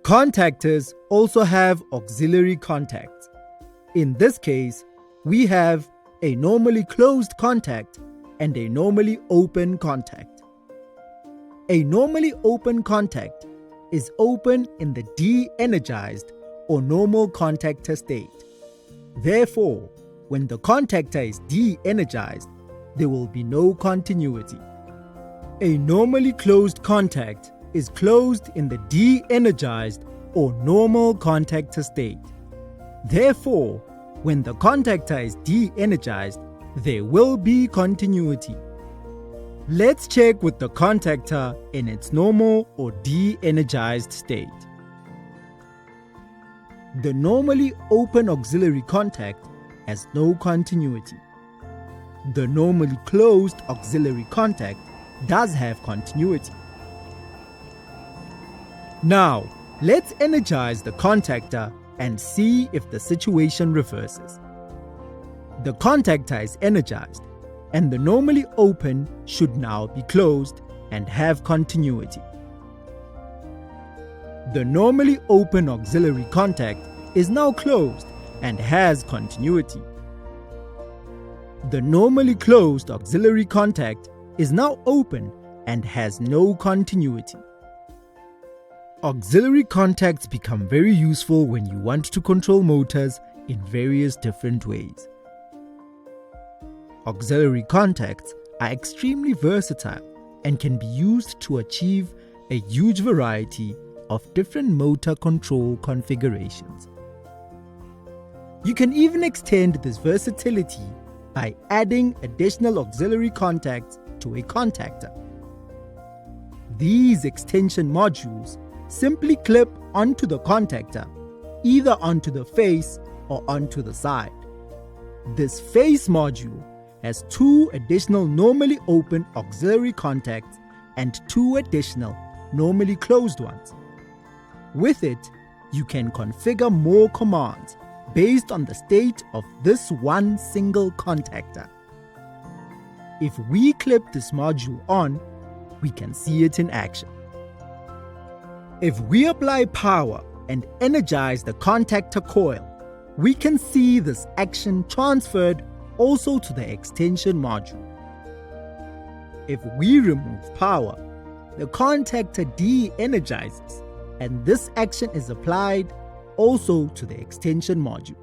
Contactors also have auxiliary contacts. In this case, we have a normally closed contact and a normally open contact. A normally open contact is open in the de-energized or normal contactor state. Therefore, when the contactor is de-energized, there will be no continuity. A normally closed contact is closed in the de-energized or normal contactor state. Therefore, when the contactor is de-energized, there will be continuity. Let's check with the contactor in its normal or de-energized state. The normally open auxiliary contact has no continuity. The normally closed auxiliary contact does have continuity. Now, let's energize the contactor and see if the situation reverses. The contactor is energized, and the normally open should now be closed and have continuity. The normally open auxiliary contact is now closed and has continuity. The normally closed auxiliary contact is now open and has no continuity. Auxiliary contacts become very useful when you want to control motors in various different ways. Auxiliary contacts are extremely versatile and can be used to achieve a huge variety of different motor control configurations. You can even extend this versatility by adding additional auxiliary contacts to a contactor. These extension modules simply clip onto the contactor, either onto the face or onto the side. This face module has 2 additional normally open auxiliary contacts and 2 additional normally closed ones. With it, you can configure more commands based on the state of this one single contactor. If we clip this module on, we can see it in action. If we apply power and energize the contactor coil, we can see this action transferred also to the extension module. If we remove power, the contactor de-energizes, and this action is applied also to the extension module.